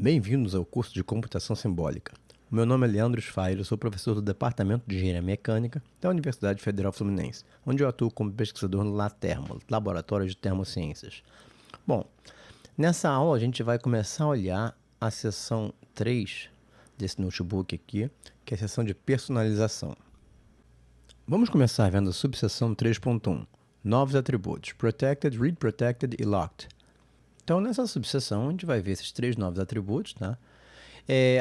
Bem-vindos ao curso de Computação Simbólica. O meu nome é Leandro Sfair, eu sou professor do Departamento de Engenharia Mecânica da Universidade Federal Fluminense, onde eu atuo como pesquisador no LATERMO, Laboratório de Termociências. Bom, nessa aula a gente vai começar a olhar a seção 3 desse notebook aqui, que é a seção de personalização. Vamos começar vendo a subseção 3.1, novos atributos, Protected, Read Protected e Locked. Então, nessa subseção, a gente vai ver esses três novos atributos, tá?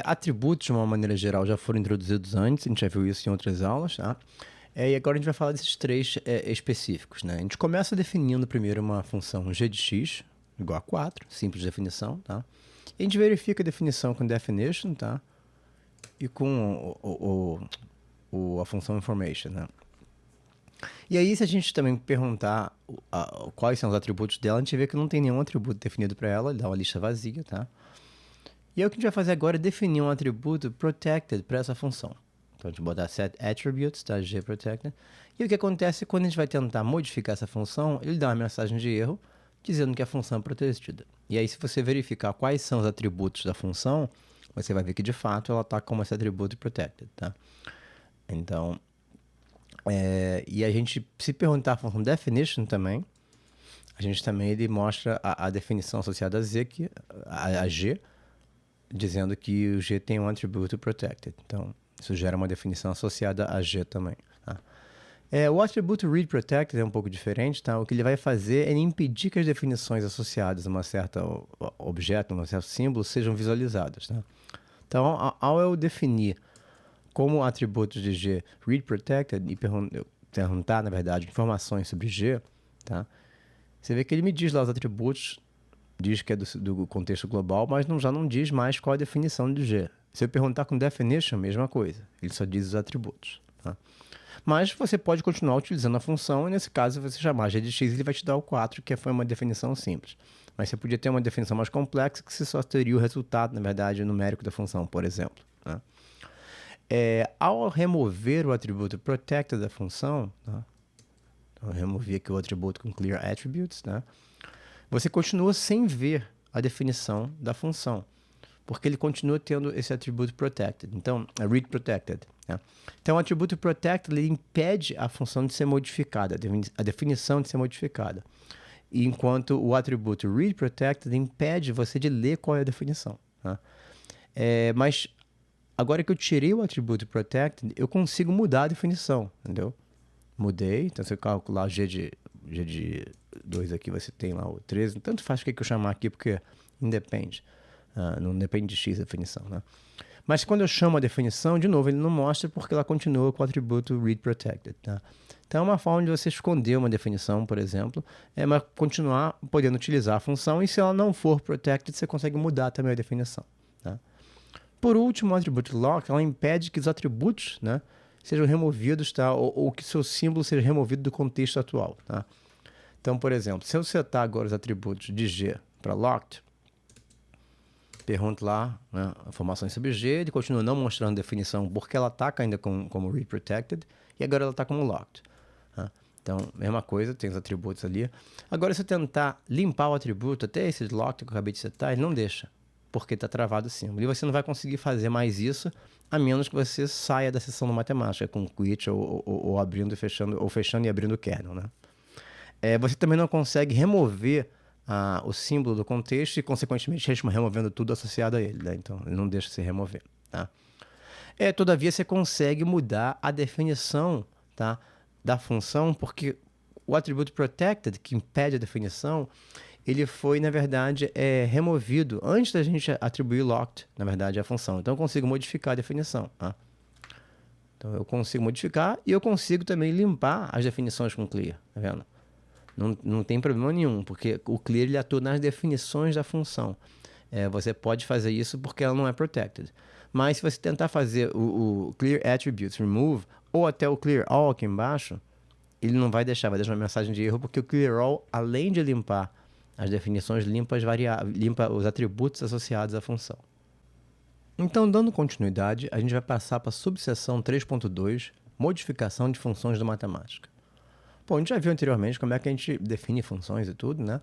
Atributos, de uma maneira geral, já foram introduzidos antes, a gente já viu isso em outras aulas, tá? E agora a gente vai falar desses três específicos, né? A gente começa definindo primeiro uma função g de x igual a 4, simples definição, tá? E a gente verifica a definição com definition, tá? E com a função information, né? E aí, se a gente também perguntar quais são os atributos dela, a gente vê que não tem nenhum atributo definido para ela, dá uma lista vazia, tá? E aí, o que a gente vai fazer agora é definir um atributo protected para essa função. Então, a gente botar set attributes, tá? G protected. E o que acontece quando a gente vai tentar modificar essa função, ele dá uma mensagem de erro dizendo que a função é protegida. E aí, se você verificar quais são os atributos da função, você vai ver que, de fato, ela está como esse atributo protected, tá? Então, e a gente, se perguntar a função definition também, a gente também ele mostra a definição associada a Z, a G, dizendo que o G tem um atributo protected. Então, isso gera uma definição associada a G também. Tá? O atributo read protected é um pouco diferente. Tá? O que ele vai fazer é impedir que as definições associadas a um certo objeto, a um certo símbolo, sejam visualizadas. Tá? Então, ao eu definir como atributos de G read protected e perguntar, na verdade, informações sobre G, tá? Você vê que ele me diz lá os atributos, diz que é do contexto global, mas já não diz mais qual é a definição de G. Se eu perguntar com definition, mesma coisa, ele só diz os atributos. Tá? Mas você pode continuar utilizando a função, e nesse caso, você chamar G de x, ele vai te dar o 4, que foi uma definição simples. Mas você podia ter uma definição mais complexa, que você só teria o resultado, na verdade, numérico da função, por exemplo. Tá? Ao remover o atributo protected da função, tá? Então, eu removi aqui o atributo com clear attributes, tá? Você continua sem ver a definição da função, porque ele continua tendo esse atributo protected. Então, read protected. Tá? Então, o atributo protected ele impede a função de ser modificada, a definição de ser modificada, enquanto o atributo read protected impede você de ler qual é a definição. Tá? Mas agora que eu tirei o atributo protected, eu consigo mudar a definição, entendeu? Mudei, então se eu calcular G de 2 aqui, você tem lá o 13, tanto faz o que eu chamar aqui, porque independe, não depende de X a definição, né? Mas quando eu chamo a definição, de novo, ele não mostra porque ela continua com o atributo read protected, tá? Então é uma forma de você esconder uma definição, por exemplo, mas continuar podendo utilizar a função, e se ela não for protected, você consegue mudar também a definição, tá? Por último, o atributo lock, ela impede que os atributos, né, sejam removidos, tá? Ou que seu símbolo seja removido do contexto atual. Tá? Então, por exemplo, se eu setar agora os atributos de G para locked, pergunto lá, né, informações sobre G, ele continua não mostrando definição porque ela está ainda como read protected, e agora ela está como locked. Tá? Então, mesma coisa, tem os atributos ali. Agora, se eu tentar limpar o atributo, até esse locked que eu acabei de setar, ele não deixa, porque está travado o símbolo. E você não vai conseguir fazer mais isso, a menos que você saia da sessão de matemática com quit ou abrindo e fechando, ou fechando e abrindo o kernel, né? Você também não consegue remover o símbolo do contexto e, consequentemente, removendo tudo associado a ele, né? Então, ele não deixa se remover, tá? Todavia, você consegue mudar a definição, tá, da função, porque o atributo protected, que impede a definição, ele foi, na verdade, removido antes da gente atribuir locked, na verdade, à função. Então, eu consigo modificar a definição. Tá? Então, eu consigo modificar e eu consigo também limpar as definições com clear. Tá vendo? Não tem problema nenhum, porque o clear ele atua nas definições da função. Você pode fazer isso porque ela não é protected. Mas se você tentar fazer o clear attributes remove, ou até o clear all aqui embaixo, ele não vai deixar uma mensagem de erro, porque o clear all, além de limpar as definições, limpa os atributos associados à função. Então, dando continuidade, a gente vai passar para a subseção 3.2, modificação de funções da matemática. Bom, a gente já viu anteriormente como é que a gente define funções e tudo, né?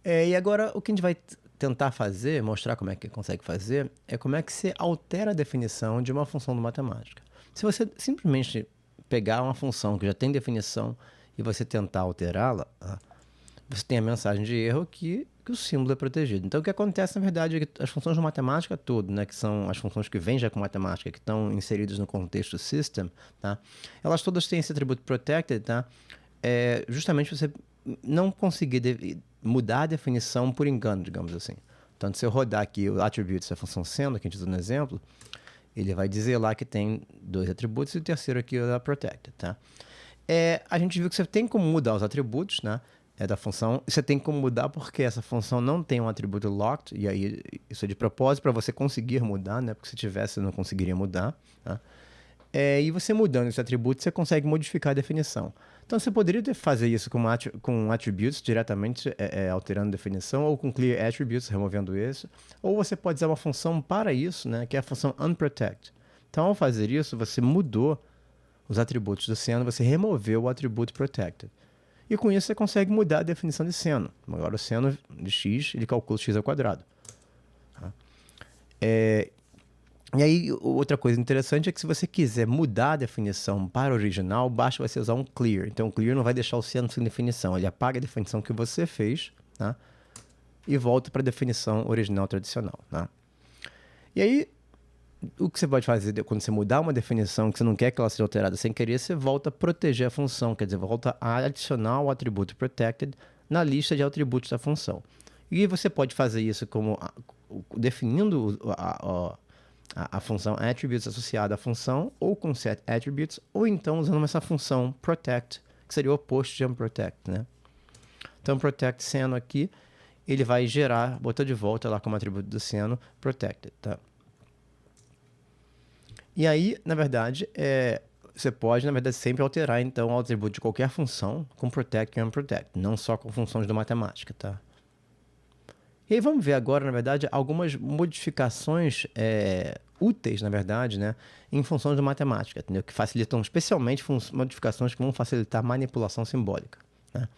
E agora o que a gente vai tentar fazer, mostrar como é que consegue fazer, é como é que você altera a definição de uma função de matemática. Se você simplesmente pegar uma função que já tem definição e você tentar alterá-la, você tem a mensagem de erro que o símbolo é protegido. Então, o que acontece, na verdade, é que as funções de matemática todo, né, que são as funções que vêm já com matemática, que estão inseridas no contexto system, tá? Elas todas têm esse atributo protected, tá? Justamente você não conseguir mudar a definição por engano, digamos assim. Então, se eu rodar aqui o attributes da função sendo, que a gente usa no exemplo, ele vai dizer lá que tem 2 atributos e o terceiro aqui é da protected, tá? A gente viu que você tem como mudar os atributos, né? Da função. Você tem como mudar porque essa função não tem um atributo locked, e aí isso é de propósito para você conseguir mudar, né? Porque se tivesse, você não conseguiria mudar, tá? E você mudando esse atributo, você consegue modificar a definição. Então, você poderia fazer isso com attributes diretamente, alterando a definição, ou com clear attributes, removendo isso. Ou você pode usar uma função para isso, né, que é a função unprotect. Então, ao fazer isso, você mudou os atributos do seno, você removeu o atributo protected. E com isso, você consegue mudar a definição de seno. Agora, o seno de x, ele calcula x ao quadrado. Tá? E aí, outra coisa interessante é que se você quiser mudar a definição para o original, basta você usar um clear. Então, o clear não vai deixar o seno sem definição. Ele apaga a definição que você fez, tá? E volta para a definição original tradicional, tá? E aí, o que você pode fazer quando você mudar uma definição que você não quer que ela seja alterada sem querer, você volta a proteger a função, quer dizer, volta a adicionar o atributo protected na lista de atributos da função. E você pode fazer isso como definindo a função attributes associada à função, ou com set attributes, ou então usando essa função protect, que seria o oposto de unprotect, né? Então, protect seno aqui, ele vai gerar, botar de volta lá como atributo do seno, protected, tá? E aí, na verdade, você pode, na verdade, sempre alterar, então, o atributo de qualquer função com protect e unprotect, não só com funções de matemática, tá? E aí vamos ver agora, na verdade, algumas modificações úteis, na verdade, né, em funções de matemática, entendeu? Que facilitam, especialmente, modificações que vão facilitar a manipulação simbólica, né?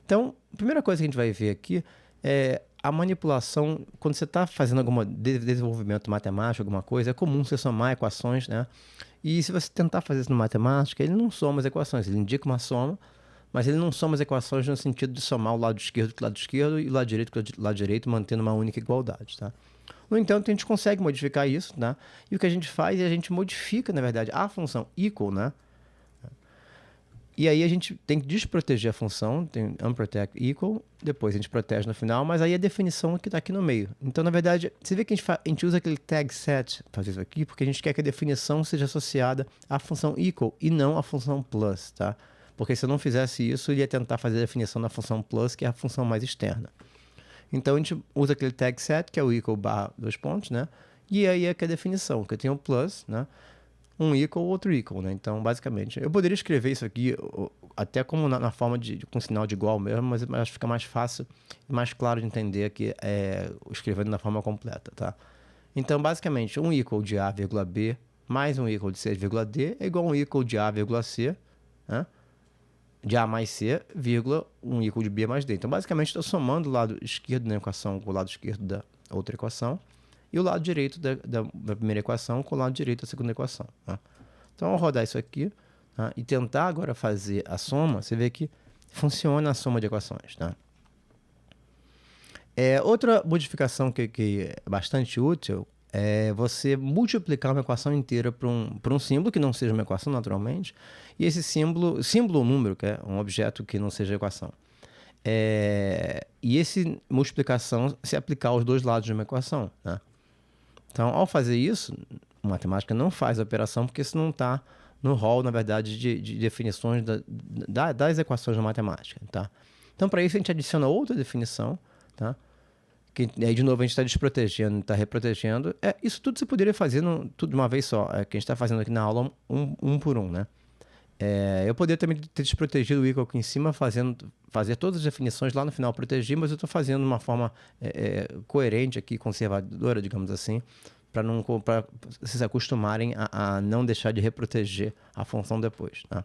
Então, a primeira coisa que a gente vai ver aqui é a manipulação, quando você está fazendo algum desenvolvimento matemático, alguma coisa, é comum você somar equações, né? E se você tentar fazer isso no matemática, ele não soma as equações, ele indica uma soma, mas ele não soma as equações no sentido de somar o lado esquerdo com o lado esquerdo e o lado direito com o lado direito, mantendo uma única igualdade, tá? No entanto, a gente consegue modificar isso, né? E o que a gente faz é a gente modifica, na verdade, a função equal, né? E aí a gente tem que desproteger a função, tem unprotect equal, depois a gente protege no final, mas aí a definição é que está aqui no meio. Então, na verdade, você vê que a gente usa aquele tag set para fazer isso aqui, porque a gente quer que a definição seja associada à função equal e não à função plus, tá? Porque se eu não fizesse isso, ele ia tentar fazer a definição da função plus, que é a função mais externa. Então, a gente usa aquele tag set, que é o equal barra 2 pontos, né? E aí é que é a definição, que eu tenho o plus, né? Um equal, outro equal, né? Então, basicamente, eu poderia escrever isso aqui até como na forma com sinal de igual mesmo, mas acho que fica mais fácil e mais claro de entender que escrevendo na forma completa, tá? Então, basicamente, um equal de A, vírgula B mais um equal de C, vírgula D é igual a um equal de A, vírgula C, né? De A mais C, vírgula, um equal de B mais D. Então, basicamente, estou somando o lado esquerdo da equação com o lado esquerdo da outra equação e o lado direito da primeira equação com o lado direito da segunda equação, tá? Então, ao rodar isso aqui, tá, e tentar agora fazer a soma, você vê que funciona a soma de equações, tá? Outra modificação que é bastante útil é você multiplicar uma equação inteira por um símbolo que não seja uma equação, naturalmente, e esse símbolo ou número, que é um objeto que não seja equação. E essa multiplicação se aplicar aos dois lados de uma equação, né? Então, ao fazer isso, a matemática não faz a operação porque isso não está no rol, na verdade, de definições das equações da matemática, tá? Então, para isso, a gente adiciona outra definição, tá? Que aí, de novo, a gente está desprotegendo, está reprotegendo. Isso tudo você poderia fazer tudo de uma vez só, que a gente está fazendo aqui na aula um por um, né? Eu poderia também ter desprotegido o equal aqui em cima, fazer todas as definições lá no final proteger, mas eu estou fazendo de uma forma coerente aqui, conservadora, digamos assim, para vocês se acostumarem a não deixar de reproteger a função depois, tá?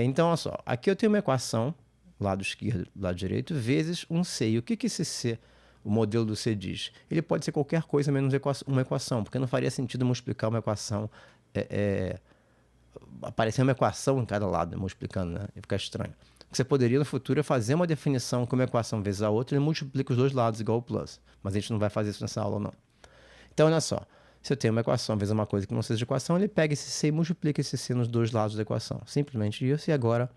Então, olha só, aqui eu tenho uma equação, lado esquerdo, lado direito, vezes um C. E o que esse C o modelo do CDIS, ele pode ser qualquer coisa menos uma equação, porque não faria sentido multiplicar uma equação, aparecer uma equação em cada lado, multiplicando, né? Ia ficar estranho. O que você poderia no futuro é fazer uma definição com uma equação vezes a outra e multiplica os dois lados igual ao plus. Mas a gente não vai fazer isso nessa aula, não. Então, olha só. Se eu tenho uma equação vezes uma coisa que não seja equação, ele pega esse C e multiplica esse C nos dois lados da equação. Simplesmente isso. E agora,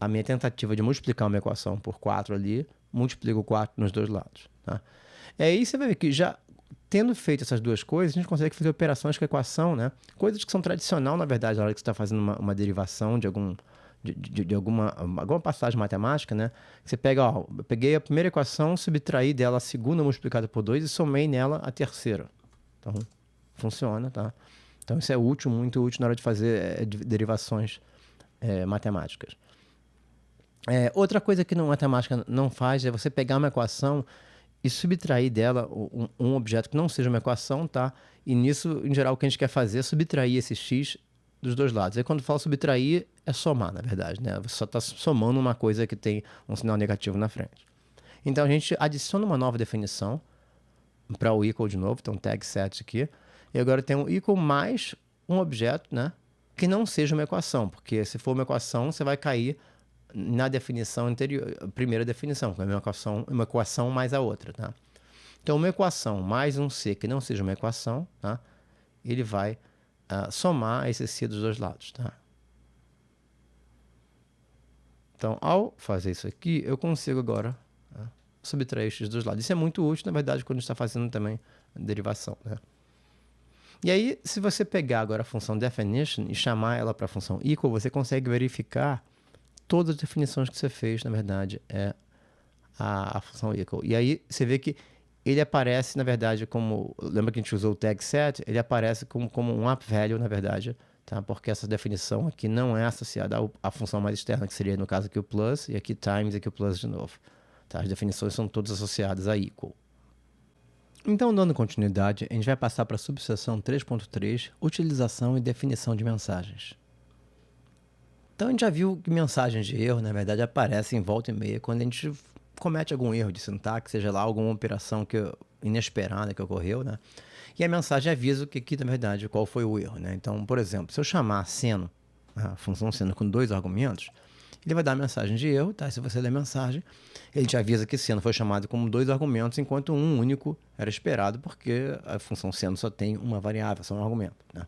a minha tentativa de multiplicar uma equação por 4 ali, multiplica o 4 nos dois lados. Tá? E aí você vai ver que já tendo feito essas duas coisas, a gente consegue fazer operações com a equação, né? Coisas que são tradicional, na verdade, na hora que você está fazendo uma derivação de alguma passagem matemática, né? Você pega, ó, eu peguei a primeira equação, subtraí dela a segunda multiplicada por 2 e somei nela a terceira. Então, funciona, tá? Então, isso é útil, muito útil na hora de fazer derivações matemáticas. Outra coisa que a matemática não faz é você pegar uma equação e subtrair dela um objeto que não seja uma equação, tá? E nisso, em geral, o que a gente quer fazer é subtrair esse x dos dois lados. Aí quando fala subtrair, é somar, na verdade, né? Você só está somando uma coisa que tem um sinal negativo na frente. Então, a gente adiciona uma nova definição para o equal de novo, então tag set aqui. E agora tem um equal mais um objeto, né? Que não seja uma equação, porque se for uma equação, você vai cair na definição anterior, primeira definição, que é uma equação mais a outra, tá? Então, uma equação mais um C que não seja uma equação, tá? Ele vai somar esse C dos dois lados, tá? Então, ao fazer isso aqui, eu consigo agora subtrair esses dois lados. Isso é muito útil, na verdade, quando a gente está fazendo também derivação, né? E aí, se você pegar agora a função definition e chamar ela para a função equal, você consegue verificar todas as definições que você fez, na verdade, é a função equal. E aí, você vê que ele aparece, na verdade, como... Lembra que a gente usou o tag set? Ele aparece como um up value, na verdade, tá? Porque essa definição aqui não é associada à função mais externa, que seria, no caso, aqui o plus, e aqui times, e aqui o plus de novo. Tá? As definições são todas associadas a equal. Então, dando continuidade, a gente vai passar para a subseção 3.3, utilização e definição de mensagens. Então, a gente já viu que mensagens de erro, na verdade, aparecem em volta e meia quando a gente comete algum erro de sintaxe, seja lá alguma operação inesperada que ocorreu, né? E a mensagem avisa que aqui, na verdade, qual foi o erro, né? Então, por exemplo, se eu chamar seno, a função seno com 2 argumentos, ele vai dar a mensagem de erro, tá? Se você ler a mensagem, ele te avisa que seno foi chamado como 2 argumentos, enquanto um único era esperado, porque a função seno só tem uma variável, só um argumento, né?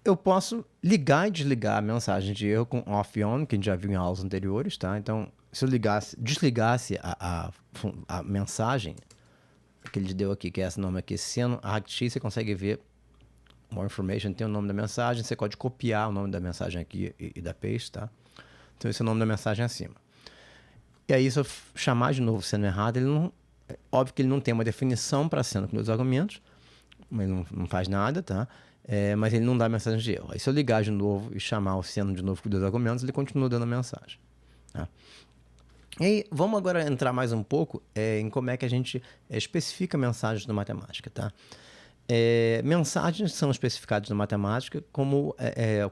Eu posso ligar e desligar a mensagem de erro com off e on, que a gente já viu em aulas anteriores, tá? Então, se eu desligasse a mensagem que ele deu aqui, que é esse nome aqui, seno argx, você consegue ver more information, tem o nome da mensagem, você pode copiar o nome da mensagem aqui e da paste, tá? Então, esse é o nome da mensagem acima. E aí, se eu chamar de novo seno errado, óbvio que ele não tem uma definição para seno com 2 argumentos, mas não faz nada, tá? Mas ele não dá mensagem de erro. Aí, se eu ligar de novo e chamar o seno de novo com 2 argumentos, ele continua dando a mensagem, tá? E aí, vamos agora entrar mais um pouco em como é que a gente especifica mensagens na matemática, tá? Mensagens são especificadas na matemática com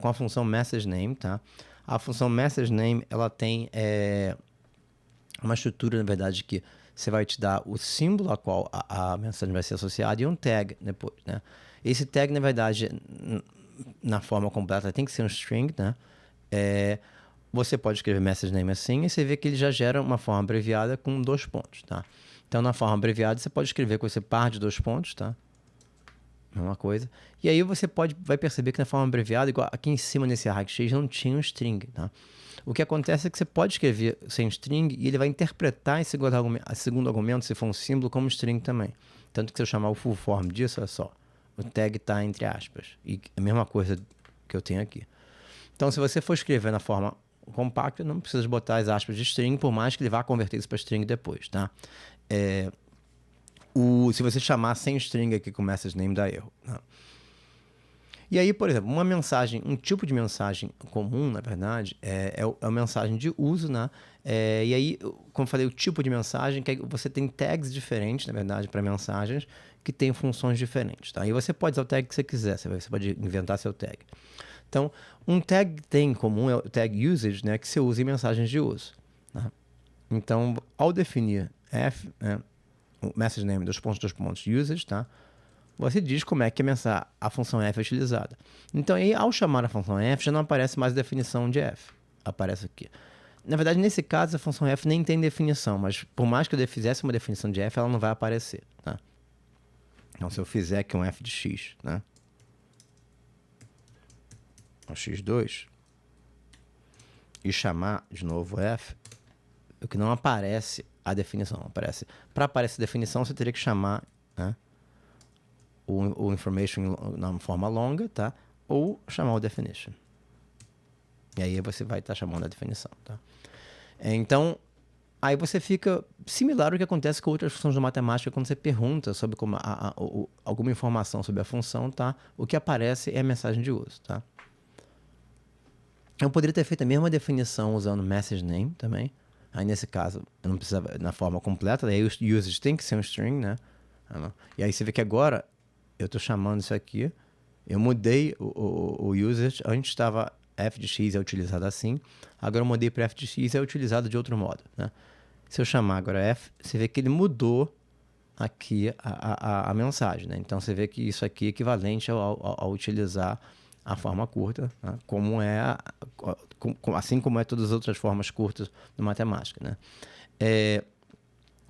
a função message_name, tá? A função message_name, ela tem uma estrutura, na verdade, que você vai te dar o símbolo a qual a mensagem vai ser associada e um tag depois, né? Esse tag, na verdade, na forma completa, tem que ser um string, né? Você pode escrever message_name assim e você vê que ele já gera uma forma abreviada com 2 pontos, tá? Então, na forma abreviada, você pode escrever com esse par de 2 pontos, tá? Mesma coisa. E aí você vai perceber que na forma abreviada, igual aqui em cima nesse argx, não tinha um string, tá? O que acontece é que você pode escrever sem string e ele vai interpretar esse segundo argumento, se for um símbolo, como string também. Tanto que se eu chamar o full form disso, olha só, o tag está entre aspas. E a mesma coisa que eu tenho aqui. Então, se você for escrever na forma compacta, não precisa botar as aspas de string, por mais que ele vá converter isso para string depois, tá? Se você chamar sem string aqui com message_name, dá erro, tá? E aí, por exemplo, um tipo de mensagem comum, na verdade, é a mensagem de uso, né? E aí, como eu falei, o tipo de mensagem, que você tem tags diferentes, na verdade, para mensagens que têm funções diferentes, tá? E você pode usar o tag que você quiser, você pode inventar seu tag. Então, um tag que tem em comum é o tag usage, né? Que você usa em mensagens de uso, tá? Então, ao definir f, né, o message name, dois pontos, usage, tá? Você diz como é que a função f é utilizada. Então, aí, ao chamar a função f, já não aparece mais a definição de f. Aparece aqui. Na verdade, nesse caso, a função f nem tem definição, mas por mais que eu fizesse uma definição de f, ela não vai aparecer, tá? Então, se eu fizer aqui um f de x, né? Um x2, e chamar de novo f, o que não aparece a definição. Para aparecer a definição, você teria que chamar, né, o information na forma longa, tá? Ou chamar o definition. E aí você vai estar chamando a definição, tá? Então, aí você fica similar ao que acontece com outras funções de matemática quando você pergunta sobre alguma informação sobre a função, tá? O que aparece é a mensagem de uso, tá? Eu poderia ter feito a mesma definição usando message name também. Aí, nesse caso, eu não precisava na forma completa. Daí, o usage tem que ser um string, né? E aí, você vê que agora eu estou chamando isso aqui. Eu mudei o usage. Antes estava f de x é utilizado assim. Agora eu mudei para f de x é utilizado de outro modo, né? Se eu chamar agora f, você vê que ele mudou aqui a mensagem, né? Então, você vê que isso aqui é equivalente ao utilizar a forma curta, né? Assim como é todas as outras formas curtas de matemática, né?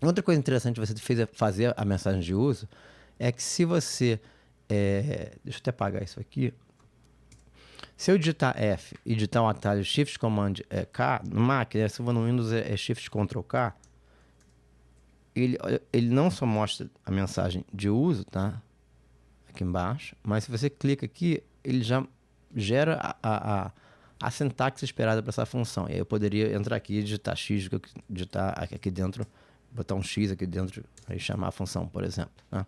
Outra coisa interessante você fazer a mensagem de uso é que se você... deixa eu até apagar isso aqui. Se eu digitar F e digitar um atalho Shift Command K, no Mac, se for no Windows é Shift Ctrl K, ele não só mostra a mensagem de uso, tá? Aqui embaixo, mas se você clica aqui, ele já gera a sintaxe esperada para essa função. E aí eu poderia entrar aqui e digitar x, digitar aqui dentro, botar um x aqui dentro e chamar a função, por exemplo, tá?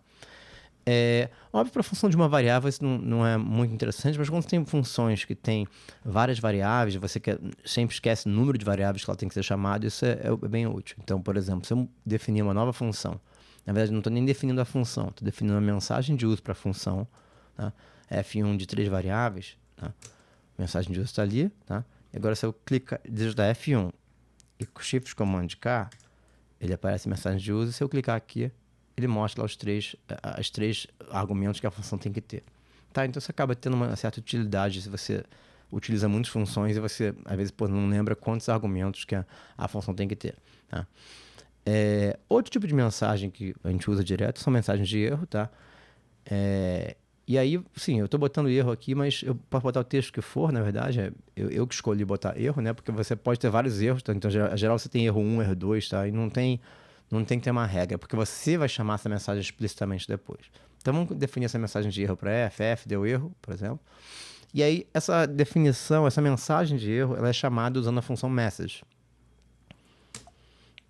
Óbvio, para a função de uma variável isso não é muito interessante, mas quando você tem funções que tem várias variáveis, você sempre esquece o número de variáveis que ela tem que ser chamada, isso é bem útil. Então, por exemplo, se eu definir uma nova função, na verdade não estou nem definindo a função, estou definindo uma mensagem de uso para a função, tá? F1 de 3 variáveis, tá? Mensagem de uso está ali, tá? E agora se eu digitar F1 e Shift Command K, ele aparece mensagem de uso, e se eu clicar aqui, ele mostra lá os três argumentos que a função tem que ter. Tá? Então, você acaba tendo uma certa utilidade se você utiliza muitas funções e você, às vezes, não lembra quantos argumentos que a função tem que ter. Tá? Outro tipo de mensagem que a gente usa direto são mensagens de erro. Tá? E aí, sim, eu estou botando erro aqui, mas eu posso botar o texto que for, na verdade. Eu que escolhi botar erro, né? Porque você pode ter vários erros. Tá? Então, em geral, você tem erro 1, erro 2, tá? E não tem que ter uma regra, porque você vai chamar essa mensagem explicitamente depois. Então, vamos definir essa mensagem de erro para f deu erro, por exemplo. E aí, essa definição, essa mensagem de erro, ela é chamada usando a função message.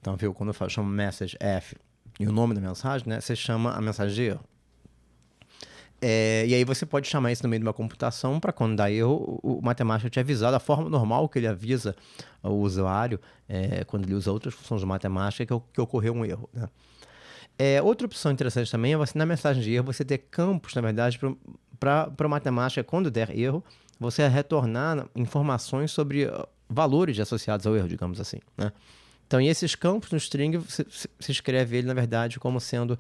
Então, viu? Quando eu chamo message f e o nome da mensagem, né? Você chama a mensagem de erro. E aí você pode chamar isso no meio de uma computação para quando dá erro, o matemático te avisar da forma normal que ele avisa o usuário quando ele usa outras funções de matemática que ocorreu um erro, né? Outra opção interessante também é você, na mensagem de erro, você ter campos, na verdade, para a matemática, quando der erro, você retornar informações sobre valores associados ao erro, digamos assim, né? Então, e esses campos no string, você escreve ele, na verdade, como sendo,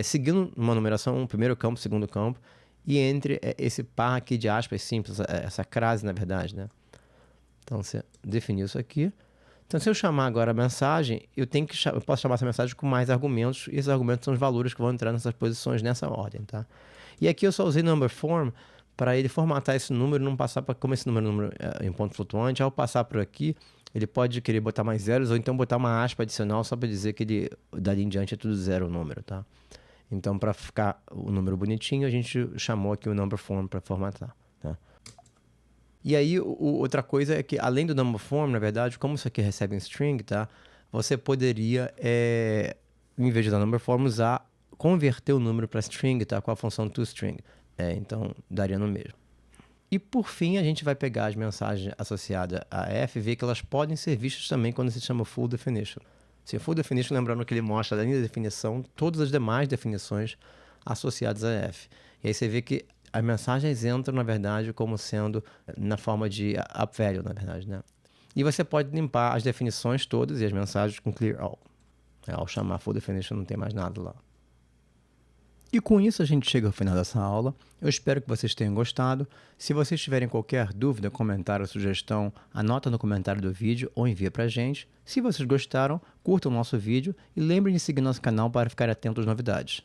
seguindo uma numeração, um primeiro campo, segundo campo, e entre esse par aqui de aspas simples, essa crase, na verdade, né? Então, você definiu isso aqui. Então, se eu chamar agora a mensagem, eu posso chamar essa mensagem com mais argumentos, e esses argumentos são os valores que vão entrar nessas posições, nessa ordem, tá? E aqui eu só usei number form para ele formatar esse número, não passar para, como esse número em ponto flutuante, ao passar por aqui, ele pode querer botar mais zeros ou então botar uma aspa adicional só para dizer que ele, dali em diante, é tudo zero o número, tá? Então, para ficar o número bonitinho, a gente chamou aqui o number form para formatar, tá? E aí, outra coisa é que, além do number form, na verdade, como isso aqui recebe um string, tá? Você poderia, em vez de dar number form, converter o número para string, tá? Com a função toString. Então, daria no mesmo. E, por fim, a gente vai pegar as mensagens associadas a f e ver que elas podem ser vistas também quando se chama full definition. Se full definition, lembrando que ele mostra, além da definição, todas as demais definições associadas a f. E aí você vê que as mensagens entram, na verdade, como sendo na forma de up value, na verdade, né? E você pode limpar as definições todas e as mensagens com clear all. Ao chamar Full Definition não tem mais nada lá. E com isso a gente chega ao final dessa aula. Eu espero que vocês tenham gostado. Se vocês tiverem qualquer dúvida, comentário ou sugestão, anota no comentário do vídeo ou envia pra gente. Se vocês gostaram, curtam o nosso vídeo e lembrem de seguir nosso canal para ficar atento às novidades.